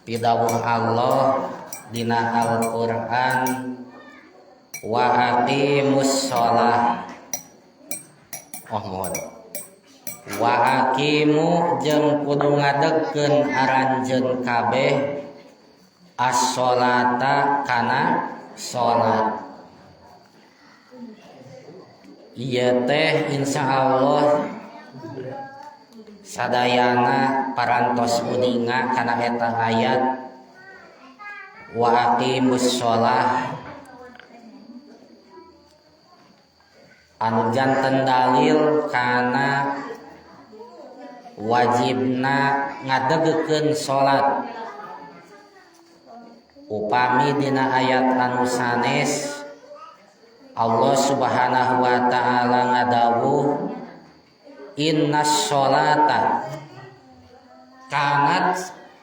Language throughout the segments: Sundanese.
Pidawuh Allah dina Al-Qur'an wa aqimus shalah. Mohon wa aqimu jeung kudu ngadegkeun aranjeun kabeh as-sholata kana salat. Ieu teh insyaallah sadayana parantos uninga kana eta ayat wa aqimus shalah anu janten dalil kana wajibna ngadegkeun salat. Upami dina ayat anu sanes Allah Subhanahu wa ta'ala ngadawuh innas sholata kanat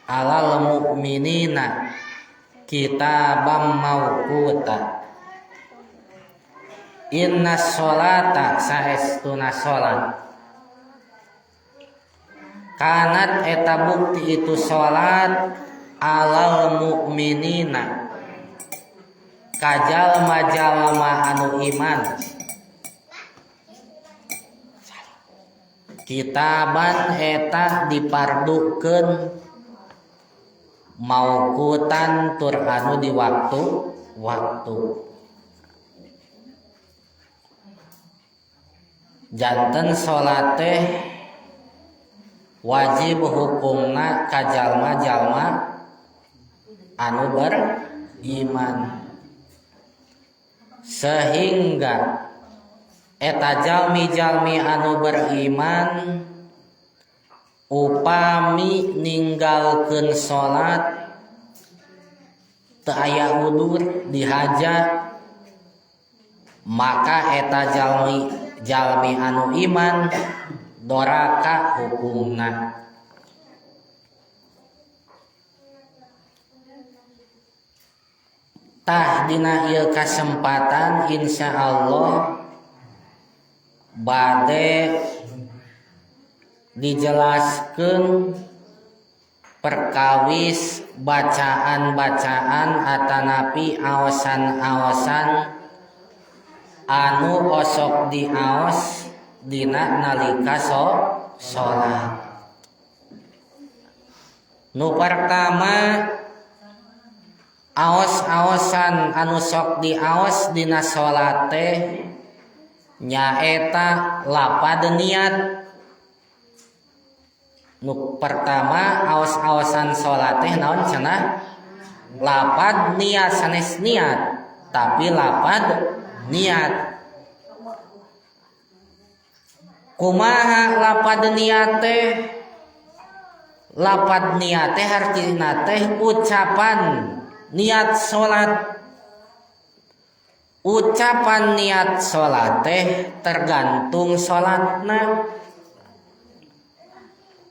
alal mu'minina kitabam mawquta. Innas sholata saestuna sholat kanat eta bukti itu sholat alal mu'minina kajalma-jalma anu iman kitaban eta dipardukeun mauqutan tur anu di waktu janten salat teh wajib hukumna ka jalma-jalma anu beriman sehingga eta jalmi-jalmi anu beriman upami ninggalkeun salat teu aya udur dihaja maka eta jalmi anu iman doraka hukumna. Tah dina ieu kasempatan insyaallah bade dijelaskeun perkawis bacaan-bacaan atanapi aosan-aosan anu osok diaos dina nalika salat. Nu pertama aos-aosan anu sok diaos dina salat teh nyaeta lapad niat. Nu pertama aos-aosan salat teh naon cenah? Lapad niat sanes niat, tapi lapad niat. Kumaha lapad niat teh? Lapad niat teh artina teh ucapan niat salat. Ucapan niat salat teh tergantung salatna.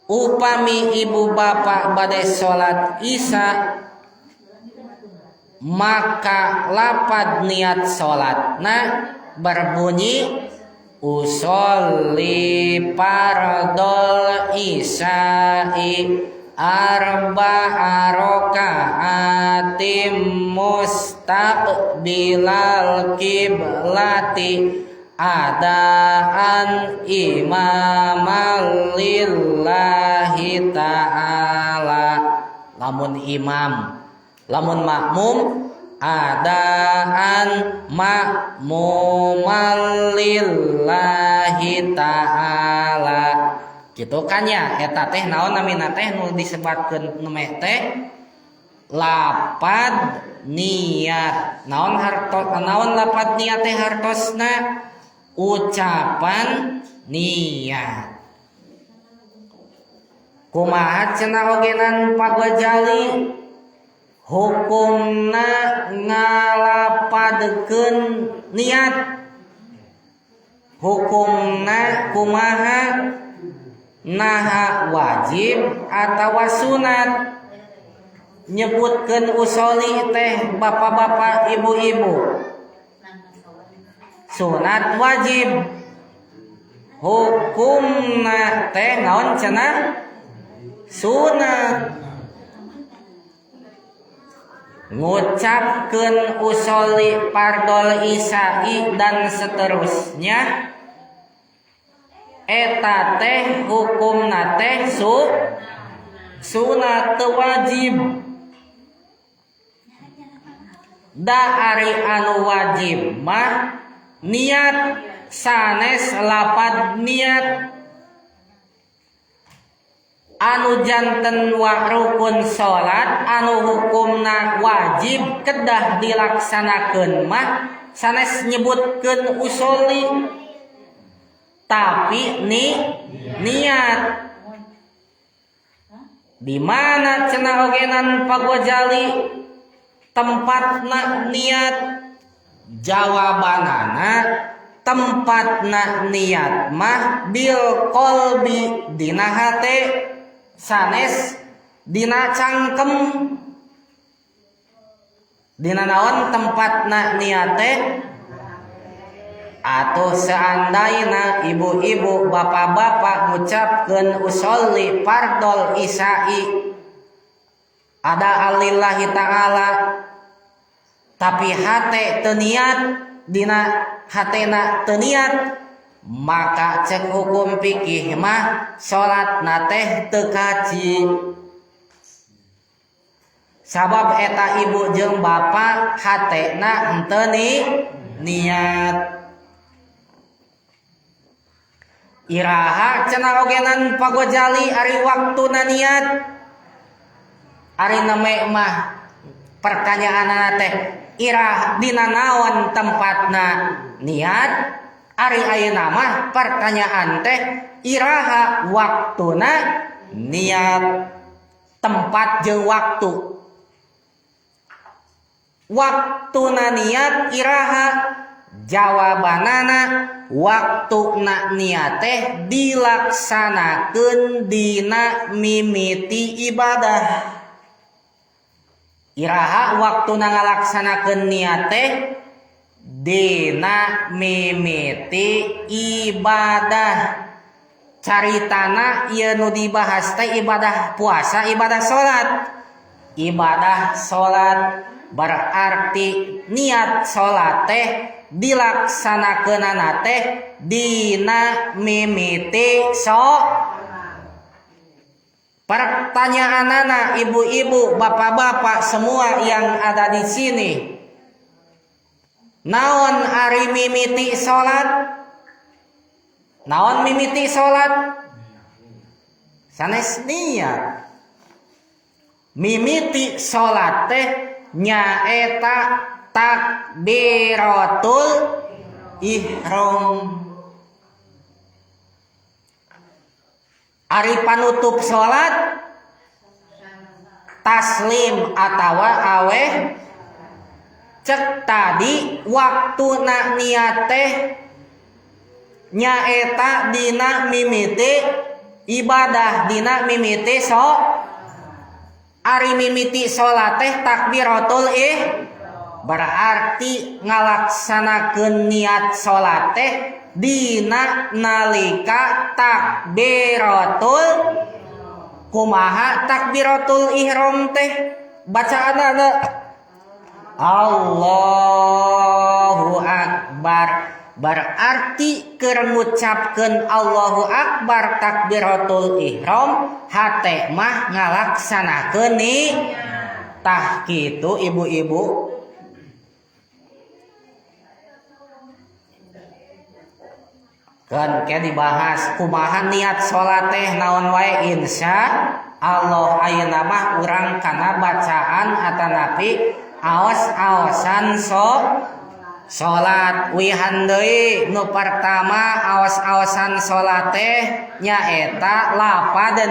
Upami ibu bapak bade salat isya maka lapad niat salatna berbunyi usolli fardol isya'i arba'a raka'atim mustaqbilal kiblati adaan imamal lillahi ta'ala. Lamun imam, lamun makmum adaan makmumal lillahi ta'ala. Gitu kan ya, eta teh naon namina teh nu disebatkeun nemeh teh lapad niat. Naon lapad niat teh hartosna ucapan niat. Kumaha cenah ogenan Pak Ghazali hukumna ngalapadkeun niat. Hukumna kumaha? Naha wajib atawa sunat. Nyebutkeun usolli teh bapak-bapak ibu-ibu sunat wajib. Hukumna teh naon cenah? Sunat. ngucapkeun usolli fardol isya'i dan seterusnya eta teh hukumna teh sunat wajib. Da ari anu wajib mah niat sanes lapad niat. Anu janten wa rukun salat anu hukumna wajib kedah dilaksanakeun mah sanes nyebutkeun usolli tapi niat di mana cenah ogenan Pak Ghazali tempatna niat. Jawabanana tempatna niat mah bil qalbi dina hate sanes dina cangkem. Dina naon tempatna niate? Atuh seandaina ibu-ibu bapak-bapak ngucapkeun usolli fardol isya'i ada alillahi ta'ala tapi hate teu niat, dina hatena teu niat, maka cek hukum fikih mah salatna teh teu kaji. Sabab eta ibu jeung bapak hatena henteu niat. Iraha cenah ogenan Pak Ghazali ari waktuna niat. Ari name mah pertanyaanna teh irah dina naon tempatna niat. Ari ayeuna mah pertanyaan teh iraha waktuna niat. Tempat jeung waktu. Waktuna niat iraha, jawabanana waktuna niat teh dilaksanakeun dina mimiti ibadah. Iraha waktuna ngalaksanakeun niat teh dina mimiti ibadah. Caritana ieu nu dibahas teh ibadah puasa, ibadah salat. Ibadah salat berarti niat salat teh dilaksanakeunana teh dina mimiti Pertanyaanana ibu-ibu, bapak-bapak semua yang ada di sini, naon ari mimiti salat? Naon mimiti salat? Sanes niat. Mimiti salat teh nyaeta takbiratul ihram. Ari panutup salat taslim atawa aweh. Cek tadi waktuna niat teh nyaeta dina mimiti ibadah, dina mimiti ari mimiti salat teh takbiratul berarti ngalaksanakeun niat salat teh dina nalika takbiratul kumaha takbiratul ihram teh bacaanana Allahu Akbar. Berarti keur ngucapkeun Allahu Akbar takbiratul ihram hate mah ngalaksanakeun tah kitu ibu-ibu. Kan ke dibahas kumaha niat salat teh naon wae insya Allah. Ayeuna mah urang kana bacaan atanapi aos-aosan salat. Wihan deui nu pertama aos-aosan salat teh nyaeta lapad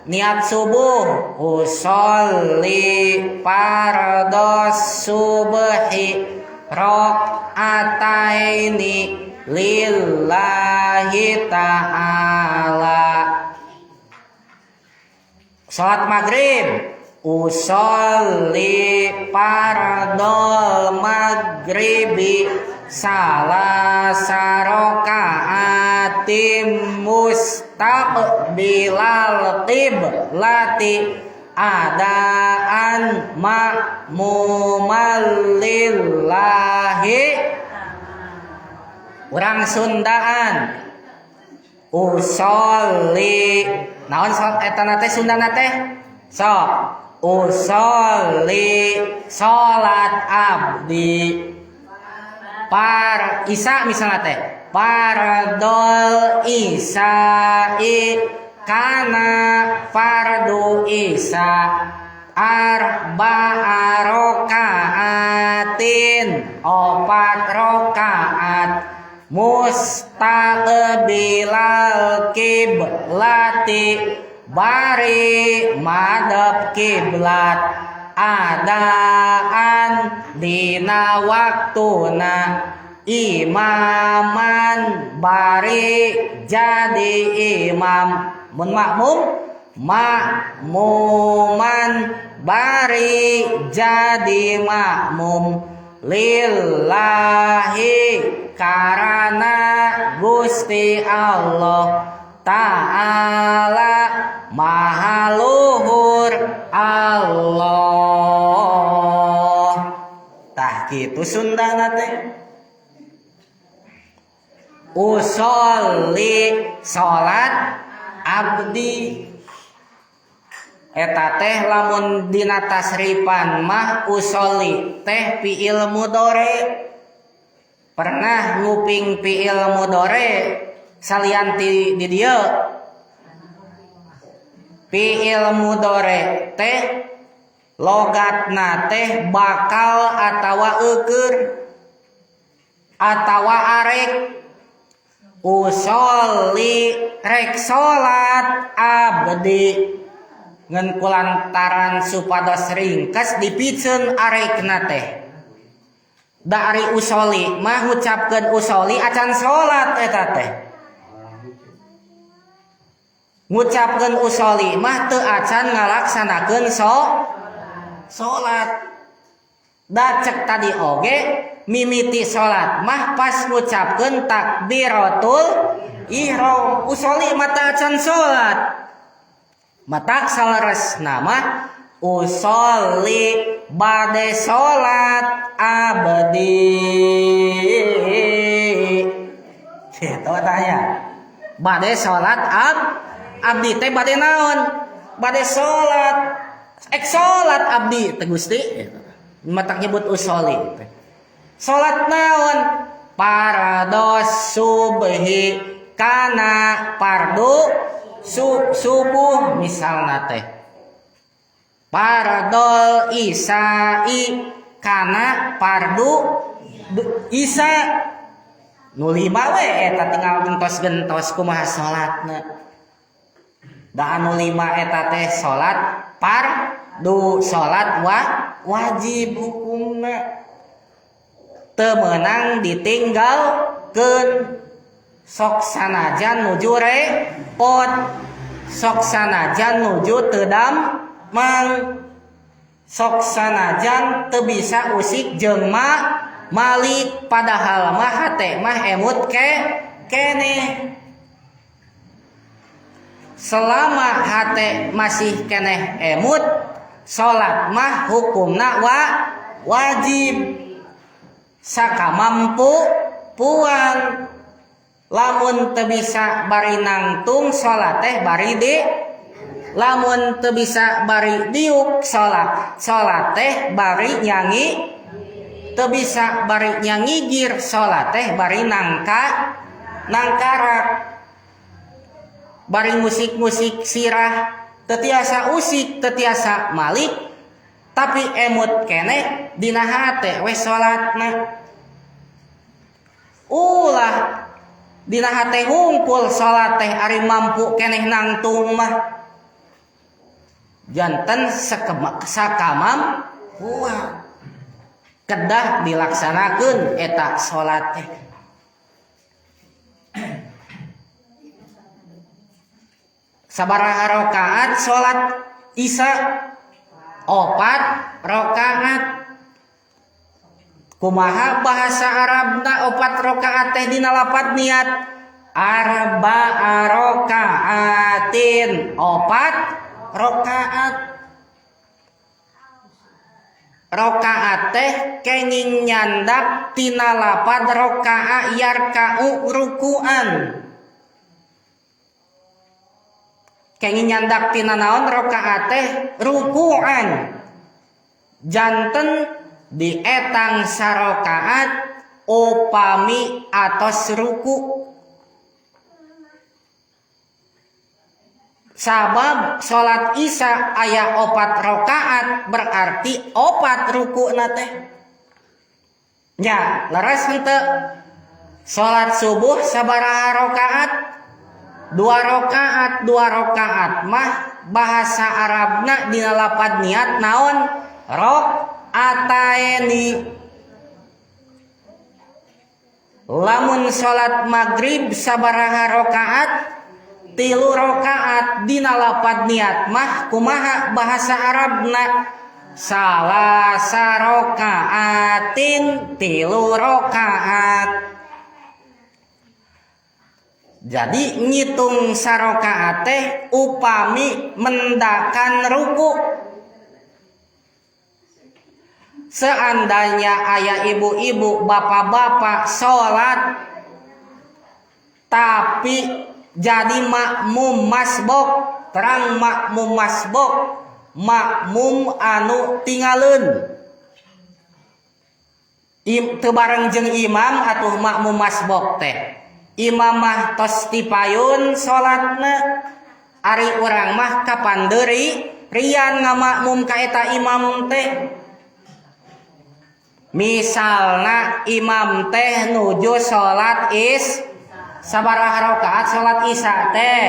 niat subuh. Usolli fardhos subhi rakaataini lillahi ta'ala. Salat maghrib, usolli fardhol maghribi salasa rakaatim mustaqbilal qiblati adaan ma'mumal lillahi urang Sundaan usolli naon eta teh Sundana teh sok usolli salat abdi Isa misalnya teh fardol isai kana fardu isa arba'a rokaatin 4 rokaat mustaqbilal kiblati bari madhab kiblat adaan dina waktuna imaman bari jadi imam mun makmuman bari jadi makmum lillahi karana Gusti Allah Ta'ala maha luhur Allah tah kitu Sundana teh usolli salat abdi eta teh lamun dina tasrifan mah usolli teh fiil mudhari pernah nguping fiil mudhari salian di dieu fiil mudhari teh logatna teh bakal atawa eukeur atawa arek usolli rek salat abdi ngan kulantaran supados ringkas dipikeun arekna teh da ari usolli mah ngucapkeun usolli acan salat eta teh ngucapkeun usolli mah teu acan ngalaksanakeun salat da cek tadi oge mimiti salat mah pas ngucapkeun takbiratul ihram usolli mata acan salat mata salaresna mah usolli bade salat abdi kitu tanya bade salat abdi teh bade naon bade salat salat abdi teh Gusti mata nyebut usolli teh salat naon parados subhi kana fardu subuh misalna teh paradol isai kana fardu isa nu lima we eta tinggal gentos kumaha salatna da anu lima eta teh salat fardu salat wajib hukumna teu meunang ditinggalkeun sok sanajan nuju repot sok sanajan nuju teu mang sok sanajan teu bisa usik jeung malik padahal mah hate mah emut kene selama hate masih keneh emut salat mah hukumna wajib sakamampu puan lamun teu bisa bari nangtung salat teh bari lamun teu bisa bari diuk salat teh bari nyanyi teu bisa bari nyangigir salat teh bari nangkarak bari musik-musik sirah teu tiasa usik teu tiasa malik tapi emut keneh dina hate we salatna ulah dina hate hungkul salat teh ari mampu keneh nangtung mah janten sakamam wah kedah dilaksanakeun eta salat teh sabaraha rakaat salat Isya 4 rakaat kumaha bahasa Arabna 4 rakaat teh dina lapad niat arba'a rakaatin 4 rakaat rakaat teh kenging nyandak tina lapad raka'a yarka'u ruku'an. Kenging nyandak tina naon rakaat teh ruku'an. Janten di etang sarakaat upami atos ruku'. Sabab salat Isya aya 4 rakaat berarti 4 rukuna teh. Nya, leres henteu. Salat subuh sabaraha rakaat? 2 rakaat, 2 rakaat mah bahasa Arabna dina lapad niat naon? Rakaataini. Lamun salat maghrib sabaraha rakaat? 3 rakaat dina lapad niat mah kumaha bahasa Arabna? Salasa rakaatin 3 rakaat. Jadi ngitung sarakaat teh upami mendakan ruku. Seandainya aya ibu-ibu bapak-bapak salat tapi jadi makmum masbok, terang makmum masbok, makmum anu tinggalun. Teu bareng jeung imam atuh makmum masbok teh. Imam mah tos tipayun salatna, ari urang mah kapan deuri rian ngamakmum ka eta imam teh. Misalna imam teh nuju salat sabaraha rakaat salat Isya teh?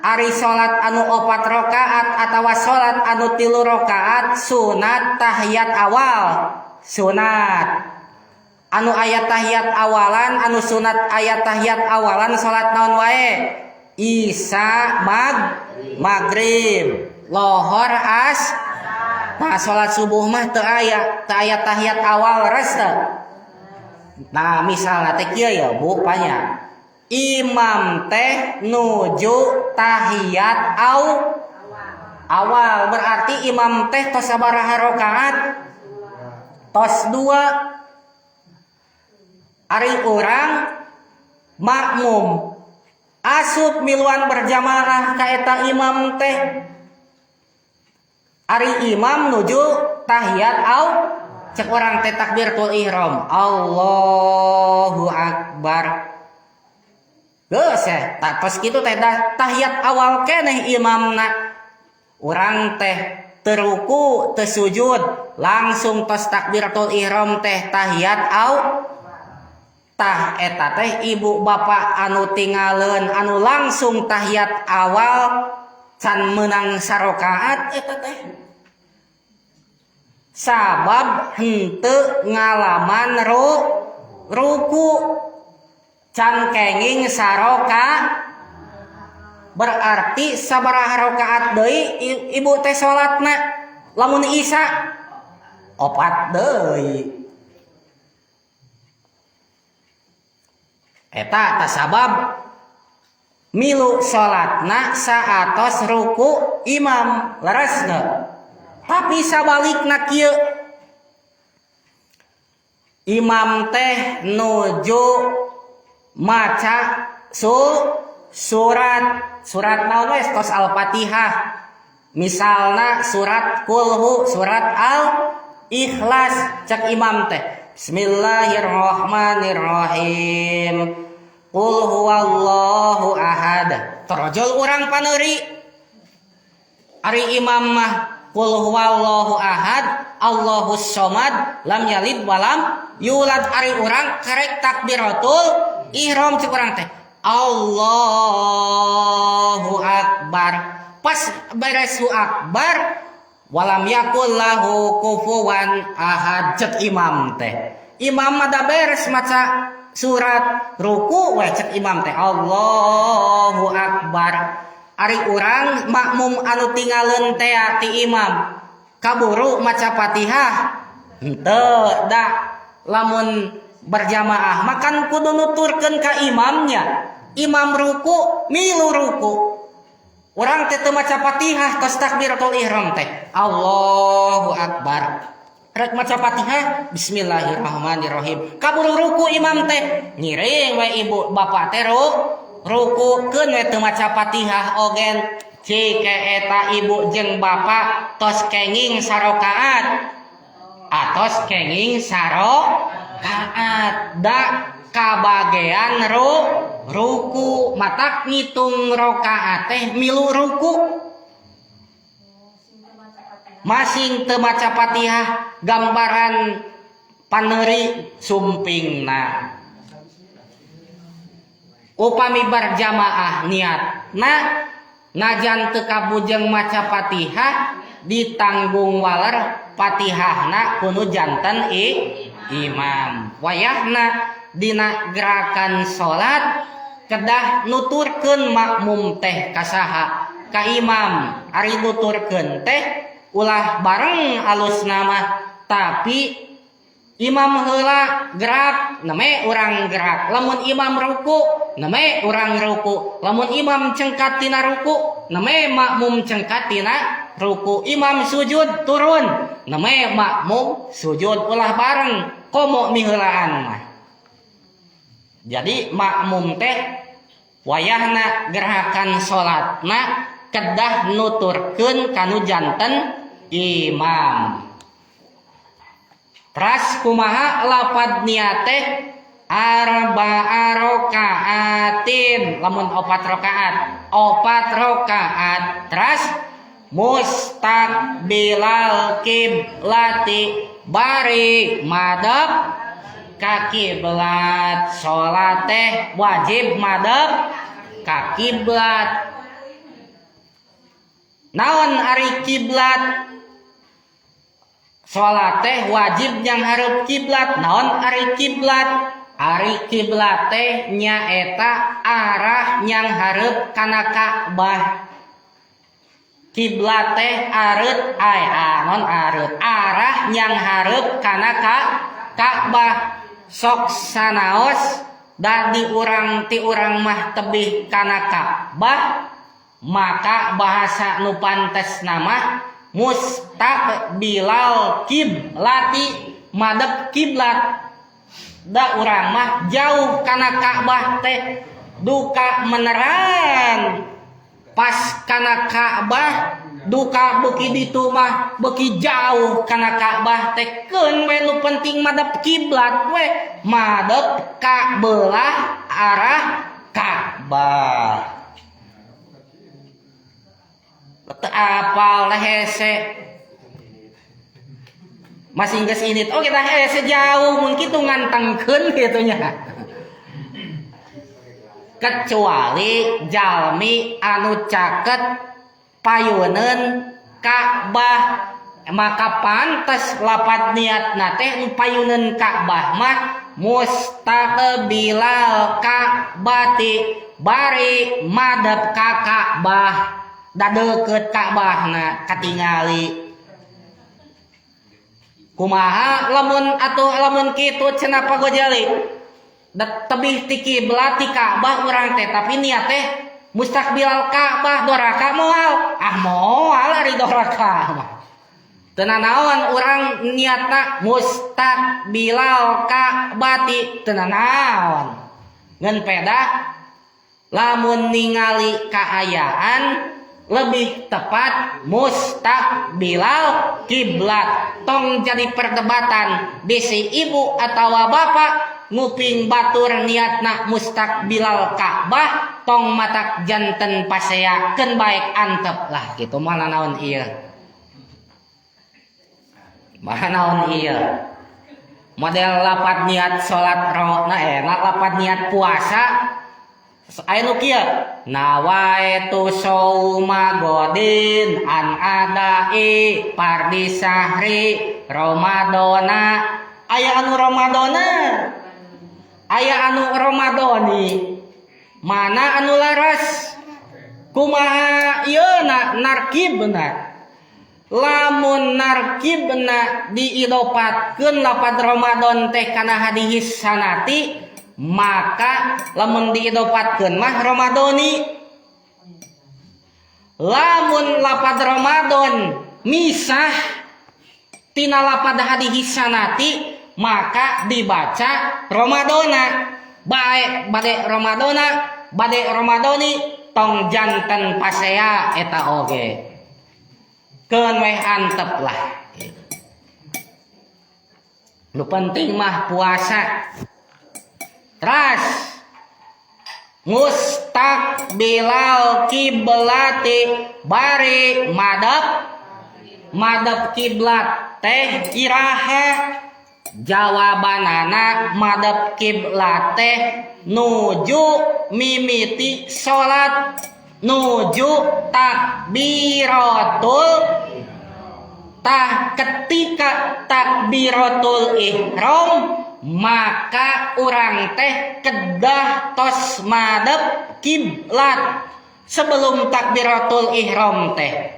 Ari salat anu 4 rakaat atawa salat anu 3 rakaat sunat tahiyat awal. Sunat. Anu ayat tahiyat awalan, anu sunat ayat tahiyat awalan salat naon wae? Isya, maghrib, lohor, Nah, salat subuh mah teu aya tahiyat awal res teu. Nah, misalnya teh kieu ya Bu, panya. Imam teh nuju tahiyat awal. Berarti imam teh tos sabaraha rakaat? Tos 2. Ari urang makmum asup miluan berjamaah ka eta imam teh. Ari imam nuju tahiyat cek orang teh takbiratul ihram, Allahu akbar. Geus tak pas kitu teh tahiyat awal keneh imamna. Urang teh teruku teu sujud, langsung tos takbiratul ihram teh tahiyat tah eta teh ibu bapak anu tinggalin anu langsung tahiyat awal can menang sarakaat eta teh. Sabab henteu ngalaman ruku can kenging berarti sabaraha rakaat deui ibu teh salatna lamun Isya 4 deui. Eta tasabab milu salatna saatos ruku imam leres teu. Tapi sabalikna kieu imam teh nuju maca surat naon we tos Al-Fatihah. Misalna surat Kulhu, surat Al-Ikhlas cek imam teh. Bismillahirrahmanirrahim. Qul huwallahu ahad. Torojol urang paneuri. Ari imam mah qul huwallahu ahad, Allahus somad, lam yalid walam yulad. Ari urang karek takbiratul ihram cek urang teh. Allahu akbar. Pas beres akbar walam yakul lahu kufuwan ahad cek imam teh. Imam mada beres maca surat ruku we cek imam teh Allahu akbar. Ari urang makmum anu tinggalin teh ti imam kaburu maca Fatihah henteu da lamun berjamaah makan kudu nuturkeun ka imamnya. Imam ruku milu ruku Urang teh teu maca Fatihah tos takbiratul ihram teh. Allahu akbar. Rek maca Fatihah bismillahirrahmanirrahim. Kaburu ruku imam teh ngiring we ibu bapak teh rukukeun we teu maca Fatihah ogen. Jika eta ibu jeung bapak tos kenging sarokaat atos kenging sarokaat da kabagean ruku matak ngitung rokaat teh milu ruku masing teu maca Fatihah gambaran paneuri sumpingna upami berjamaah niatna najan teu kabujeng maca Fatihah ditanggung waler Fatihahna kudu janten imam wayahna dina gerakan salat kedah nuturkeun makmum teh kasaha ka imam ari nuturkeun teh ulah bareng alus nama tapi imam heula gerak name urang gerak lamun imam ruku name urang ruku lamun imam cengkat tina ruku name makmum cengkat tina ruku imam sujud turun name makmum sujud ulah bareng komo miheulaan mah. Jadi makmum teh wayahna gerakan salatna kedah nuturkeun kanu janten imam. Teras kumaha lapad niat teh arba'a rakaatin lamun 4 rakaat teras mustaqbilal kiblati bari madhab ka kiblat salat teh wajib madhep ka kiblat. Naon ari kiblat? Salat teh wajib yang hareup kiblat. Naon ari kiblat? Ari kiblat teh nyaeta arah yang hareup kana Ka'bah. Kiblat teh areup non areup arah yang hareup kana Ka'bah. Sok sanaos da ti urang mah tebih kana Ka'bah maka bahasa nu pantes nama mustaqbilal kiblati madhep kiblat da urang mah jauh kana Ka'bah teh duka meneran pas kana Ka'bah duka beuki ditu mah beuki jauh kana Ka'bah teh keun we nu penting madhep kiblat we madhep ka belah arah Ka'bah. Teu apal hese masih geus init oh kita hese jauh mun kitu ngantengkeun kitu nya. Kecuali jalmi anu caket payuneun Ka'bah maka pantes lapat niatna teh payuneun Ka'bah mah mustaqbilal Ka'bati bari madhep ka Ka'bah da deukeut Ka'bahna katingali. Kumaha lamun kitu cenah Pagojali da tebih ti kiblat ti Ka'bah urang teh tapi niat teh mustaqbilal Ka'bah doraka moal moal ari doraka mah teu naon urang niatna mustaqbilal Ka'bati teu naon ngan peda lamun ningali kaayaan lebih tepat mustaqbilal kiblat tong jadi perdebatan bisi ibu atawa bapak nguping batur niatna mustaqbilal Ka'bah tong matak janten paseakeun baik antep lah kitu mah naon ieu model lapat niat salat lapat niat puasa aya nu kieu nawaitu sauma godin an adai pardi sahri ramadana aya anu ramadana aya anu ramadoni mana anu laras kumaha ieu narkibna lamun narkibna diidopatkeun lapad Ramadan teh kana hadis sanati maka lamun diidopatkeun mah Ramadoni lamun lapad Ramadan misah tina lapad hadis sanati maka dibaca Ramadana bae bade Ramadani tong janten pasea eta oge keun we antep lah. Nu penting mah puasa. Ras mustaqbilal kiblati bari madep kiblat teh iraha jawabanana madep kiblat teh nuju mimiti salat nuju takbiratul tah ketika takbiratul ihram maka urang teh kedah tos madep kiblat sebelum takbiratul ihram teh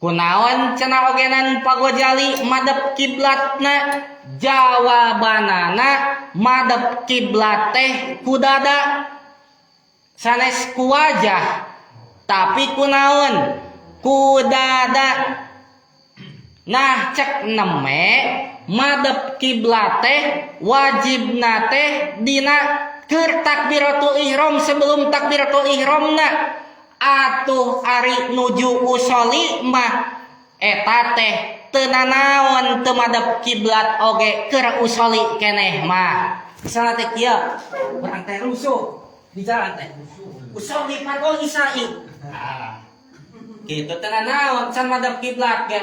kunaon cenah ogenan pagojali madep kiblatna jawabanana madep kiblat teh kudada sanes ku wajah tapi kunaon kudada. Nah cek neme madep kiblat teh wajibna teh dina keur takbiratul ihram sebelum takbiratul ihramna atuh ari nuju usoli mah eta teh teu nanaon teu madep kiblat oge keur usoli keneh mah misalna teh kieu urang teh rusuh di jalan teh usoli fardhu isya'i kitu teu nanaon can madep kiblat ge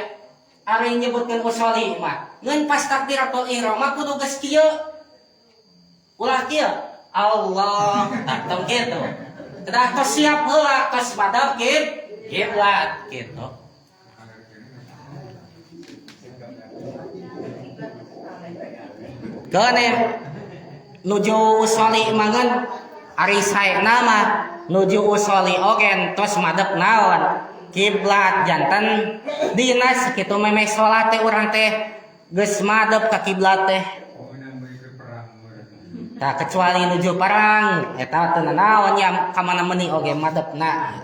ari nyebutkeun usoli mah ngeun pas takbiratul ihram mah kudu geus kieu ulah kieu Allah tong kitu kedah tos siap heula tos madep kiblat kitu. Keune nuju usoli mangan ari saena mah nuju usoli oge tos madep naon kiblat janten dina sakitu memeh salat teh urang teh geus madep ka kiblat teh tah kecuali nuju perang eta teu naon nya ka mana-mani oge madepna.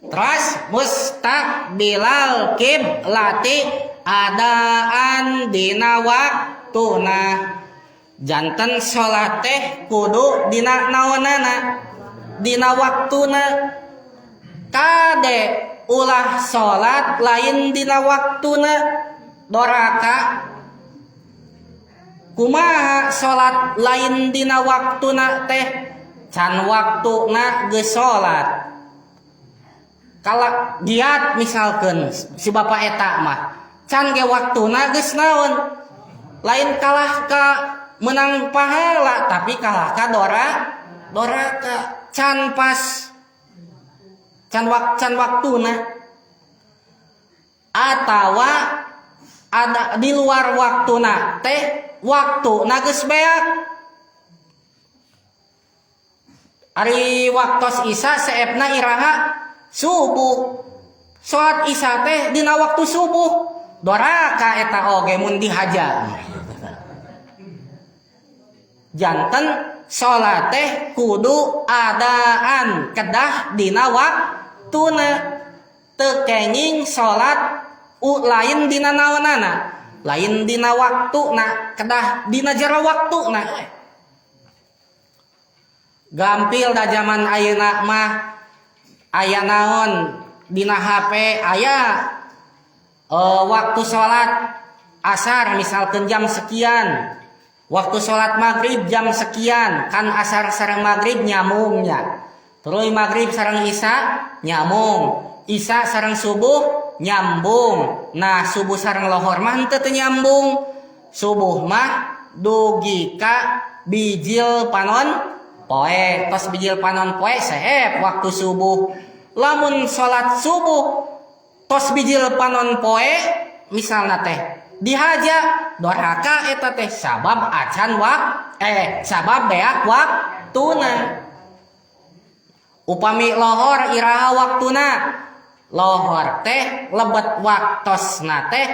Terus mustaqbilal kiblati adaan dina waktuna janten salat teh kudu dina naonana dina waktuna kade ulah salat lain dina waktuna doraka kumaha salat lain dina waktuna teh can waktuna geus salat kala giat misalkeun si bapa eta mah can ge waktuna geus naon lain kalah ka menang pahala tapi kalah ka doraka can pas can waktuna atawa ada di luar waktuna teh waktuna geus beak ari waktos isya seepna iraha subuh salat isya teh dina waktu subuh doraka eta oge mun dihaja janten salat teh kudu adaan kedah dina waktuna teu kenging salat lain dina naonana lain dina waktuna kedah dina jero waktuna gampil da zaman ayeuna mah aya naon dina HP aya waktu salat asar misalkan jam sekian waktu sholat maghrib jam sekian kan asar sareng maghrib nyamungnya terus maghrib sareng isya nyamung isya sareng subuh nyambung nah subuh sareng lohor mah henteu teu nyambung subuh mah dugi ka bijil panon poe tos bijil panon poe saep waktu subuh lamun sholat subuh tos bijil panon poe misalna teh dihaja doraka eta teh sabab acan sabab beak waktuna upami lohor iraha waktuna lohor teh lebet waktosna teh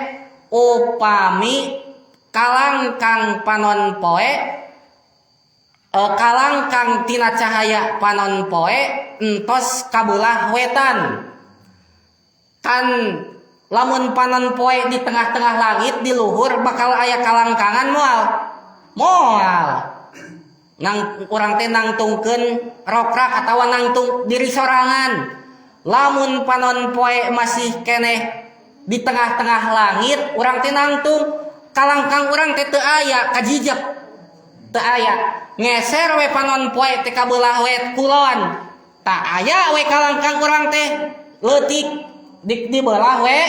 upami kalangkang panon poe kalangkang tina cahaya panon poe entos kabelah wetan. Kan lamun panon poe di tengah-tengah langit di luhur bakal aya kalangkangan moal nang urang teh nangtungkeun rokrak atawa nangtung diri sorangan. Lamun panon poe masih keneh di tengah-tengah langit urang teh nangtung kalangkang urang teh teu aya kajijep teu aya ngeser we panon poe teh ka beulah we kulon tak aya we kalangkang urang teh leutik di beulah we.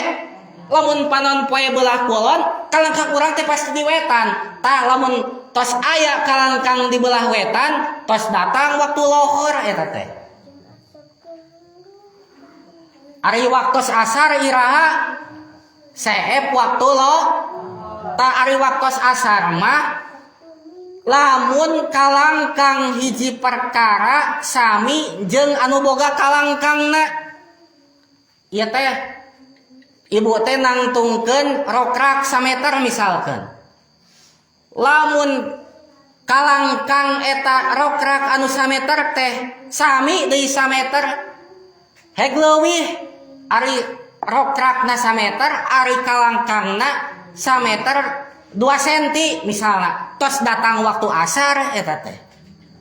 Lamun panon poe beulah kulon kalangkang urang teh pasti di wetan. Tah lamun tos aya kalangkang di beulah wetan tos datang waktu lohor eta teh. Ari waktos asar iraha seep waktu lo ta ari waktos asar mah lamun kalangkang hiji perkara sami jeung anu boga kalangkangna. Ieu teh ibu teh nangtungkeun rokrak sameter misalkan. Lamun kalangkang eta rokrak anu sameter teh sami deui sameter heg leuwih ari rokrakna sameter ari kalangkangna sameter 2 cm misalnya tos datang waktu asar eta teh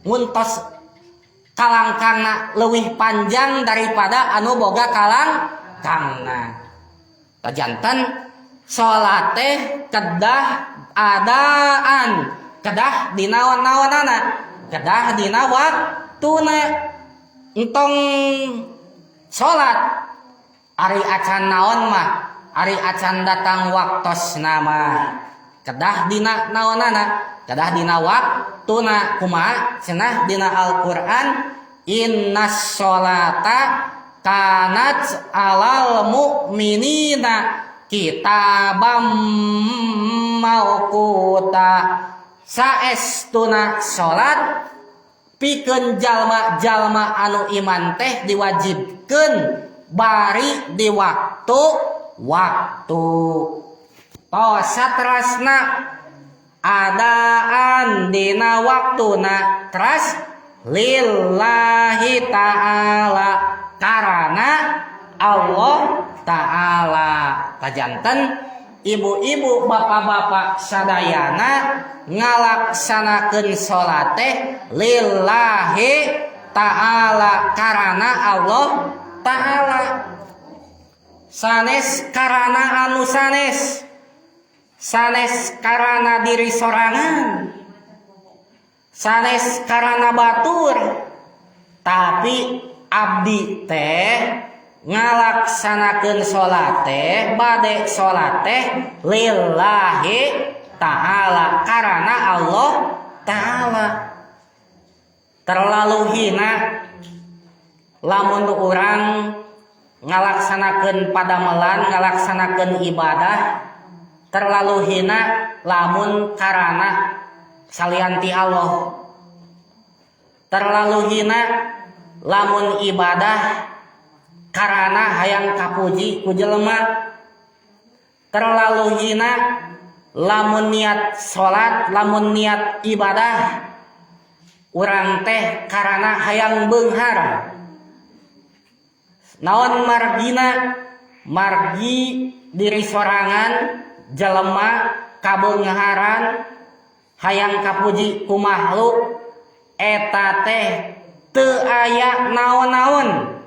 mun tos kalangkangna leuwih panjang daripada anu boga kalangkangna. Kajanten salat teh kedah adaan kedah dina naon-naonana kedah dina waktuna. Entong salat ari acan naon mah ari acan datang waktosna mah kedah dina naonana kedah dina waktuna. Kumaha cenah dina Al-Qur'an innas sholata kanat alal mu'minina kitabam mauquta. Saestuna salat pikeun jalma-jalma anu iman teh diwajibkeun bari di waktu tos saterasna adaan dina waktuna teras lillahi ta'ala karana Allah ta'ala. Kajanten ibu-ibu bapak-bapak sadayana ngalaksanakeun salat teh lillahi ta'ala karana Allah ta'ala. Sanes karana anu sanes karana diri sorangan, sanes karana batur, tapi abdi teh ngalaksanakeun salat teh bade salat teh lillahi ta'ala karana Allah ta'ala. Terlalu hina lamun urang ngalaksanakeun padamelan ngalaksanakeun ibadah terlalu hina lamun karana salianti Allah. Terlalu hina lamun ibadah karana hayang kapuji ku jelema. Terlalu hina lamun niat salat lamun niat ibadah urang teh karana hayang beunghar. Naon margina? Margi diri sorangan jelema kabeungharan hayang kapuji ku makhluk eta teh teu aya naon-naon.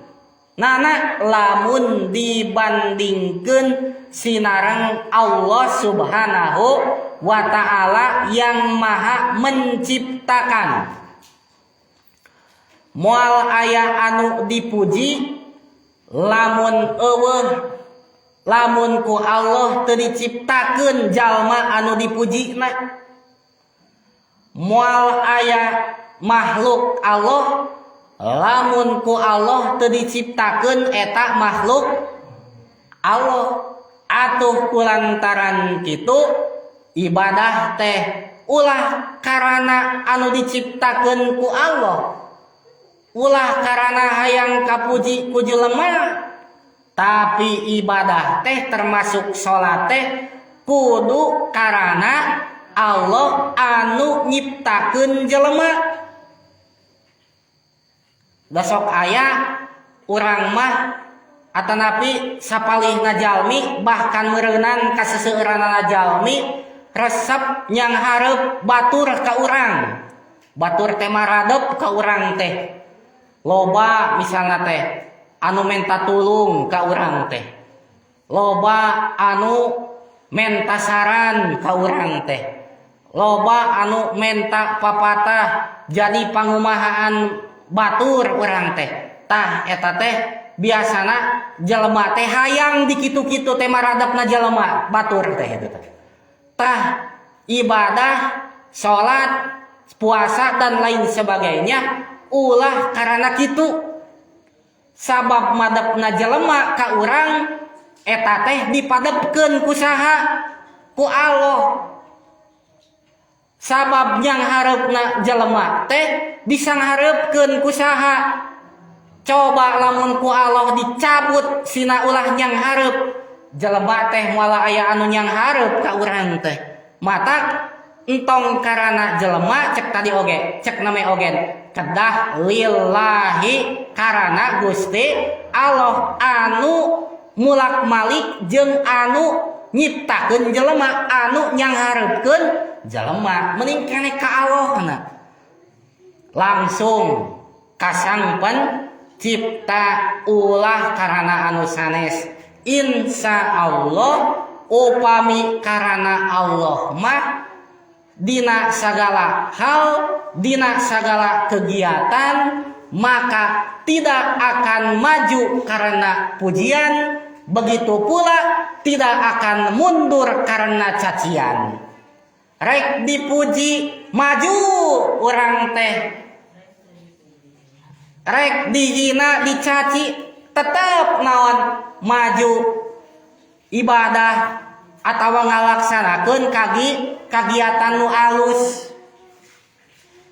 Nana lamun dibandingkeun sinareng Allah Subhanahu wa ta'ala yang maha menciptakan. Moal aya anu dipuji lamun eueuh lamun ku Allah teu diciptakeun jalma anu dipujina. Moal aya makhluk Allah lamun ku Allah teu diciptakeun eta makhluk Allah. Atuh kulantaran kitu ibadah teh ulah karana anu diciptakeun ku Allah, ulah karana hayang kapuji ku jelema. Tapi ibadah teh termasuk salat teh kudu karana Allah anu nyiptakeun jelema. dasok aya urang mah atanapi sapalihna jalmi bahkan meureunnan ka seseueuranna jalmi resep nyang hareup batur ka urang. Batur teh maradep ka urang teh. Loba misalna teh anu menta tulung ka urang teh. Loba anu menta saran ka urang teh. Loba anu menta papatah jadi pangumahaan batur urang teh. Tah eta teh biasana jelema teh hayang di kitu-kitu teh maradepna jelema batur teh eta teh. Tah ibadah, salat, puasa dan lain sebagainya ulah karena kitu. Sabab madepna jelema ka urang eta teh dipadepkeun ku saha? Ku Allah. Sabab yang hareupna jelema teh disangharepkeun ku saha? Coba lamun ku Allah dicabut sina ulah nyang hareup, jelema teh moal aya anu nyang hareup ka urang teh. Mata entong karana jelema cek tadi oge, cek name ogen kedah lillahi karana Gusti Allah anu mulak malik jeung anu nyiptakeun jelema anu nyang hareupkeun jelema mending keneh ka Allahna. Langsung kasangpen cipta ulah karana anu sanes. Insya Allah upami karana Allah mah dina sagala hal, dina sagala kegiatan maka tidak akan maju karena pujian, begitu pula tidak akan mundur karena cacian. Rek dipuji maju urang teh, rek dihina dicaci tetep naon maju ibadah atawa ngalaksanakeun kagiatan nu alus.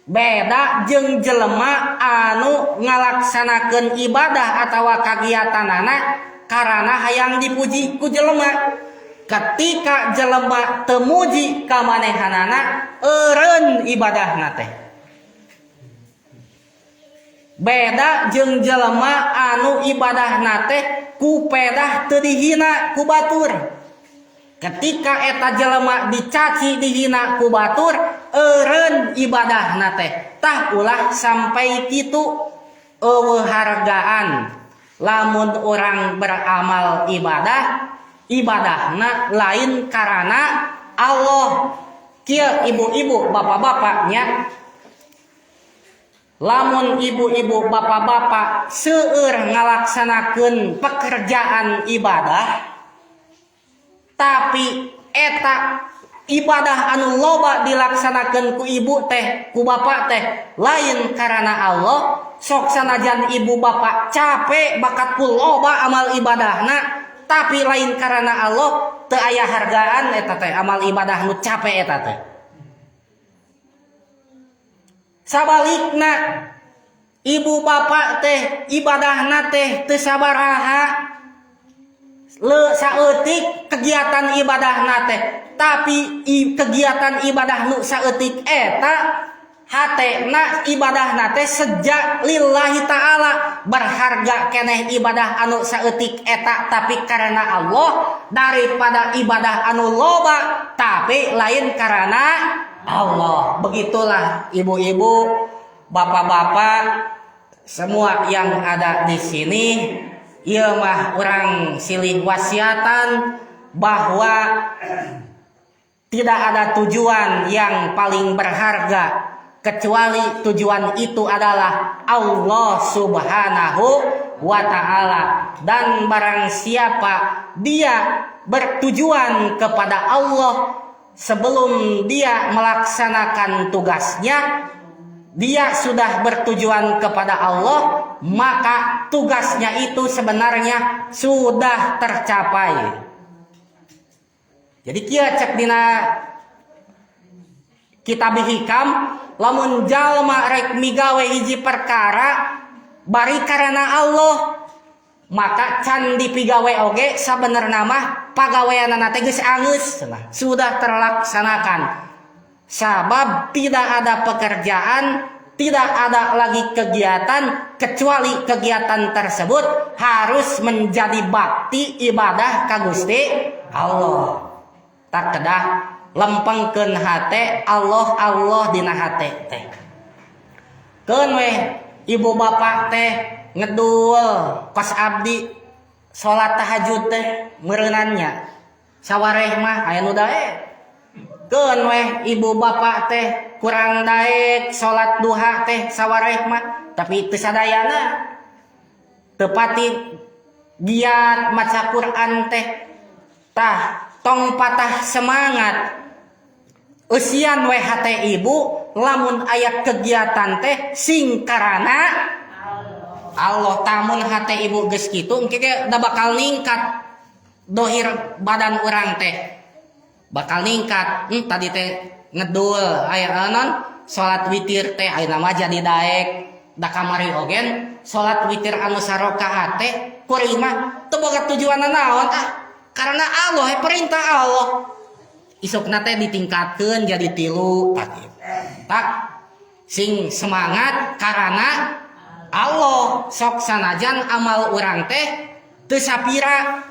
Beda jeung jelema anu ngalaksanakeun ibadah atawa kagiatanana karana hayang dipuji ku jelema. Ketika jelema teu muji ka manehanana eureun ibadahna teh. Beda jeung jelema anu ibadahna teh ku pedah teu dihina ku batur. Ketika eta jelema dicaci dihina ku batur eureun ibadahna teh. Tah ulah sampai kitu eueuh hargaan. Lamun orang beramal ibadah, ibadahna lain karana Allah. Kieu ibu-ibu bapak-bapaknya, lamun ibu-ibu bapak-bapak seueur ngalaksanakeun pekerjaan ibadah tapi eta ibadah anu loba dilaksanakeun ku ibu teh ku bapak teh lain karana Allah, sok sanajan ibu bapak capek bakat ku loba amal ibadahna tapi lain karana Allah teu aya hargaan eta teh amal ibadah nu capek eta teh. Sabalikna ibu bapak teh ibadahna teh teu sabaraha saeutik kegiatan ibadahna teh tapi kegiatan ibadah nu saeutik eta hatena ibadahna teh sejak lillahi ta'ala berharga keneh ibadah anu saeutik eta tapi karena Allah daripada ibadah anu loba tapi lain karena Allah. Begitulah ibu-ibu, bapak-bapak, semua yang ada di sini, ieu mah urang silih wasiatan bahwa tidak ada tujuan yang paling berharga kecuali tujuan itu adalah Allah Subhanahu wa ta'ala. Dan barang siapa dia bertujuan kepada Allah sebelum dia melaksanakan tugasnya, dia sudah bertujuan kepada Allah, maka tugasnya itu sebenarnya sudah tercapai. Jadi kieu cek dina kitab hikam, lamun jalma rek migawe hiji perkara bari karena Allah, maka can dipigawe oge sabenerna mah pagaweanana teh geus angeus sudah terlaksanakan. Sabab tidak ada pekerjaan tidak ada lagi kegiatan kecuali kegiatan tersebut harus menjadi bakti ibadah ka Gusti Allah. Tak kedah lempengkeun hate Allah dina hate teh. Keun we ibu bapak teh ngedul kos abdi salat tahajud teh meureunannya. Sawareh mah aya nu daek. Keun we ibu bapak teh kurang daek salat duha teh sawareh mah tapi teu sadayana. Teu pati giat maca Quran teh. Tah tong patah semangat. Eusian we hate ibu lamun aya kegiatan teh sing karana Allah. Tamun hate ibu geus kitu engke da bakal ningkat dohir badan urang teh. Bakal ningkat. Tadi teh ngedul aya non salat witir teh ayeuna mah jadi daek da kamari ogen salat witir anu sarakaat teh kuring mah teu boga tujuanna naon karena Allah perintah Allah. Isukna teh ditingkatkeun jadi 3 tak sing semangat karena Allah. Sok sanajan amal urang teh teu sapira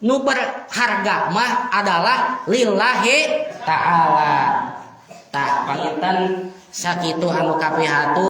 nu berharga mah adalah lillahi ta'ala. Tak pangitan sakitu anu kapihatu.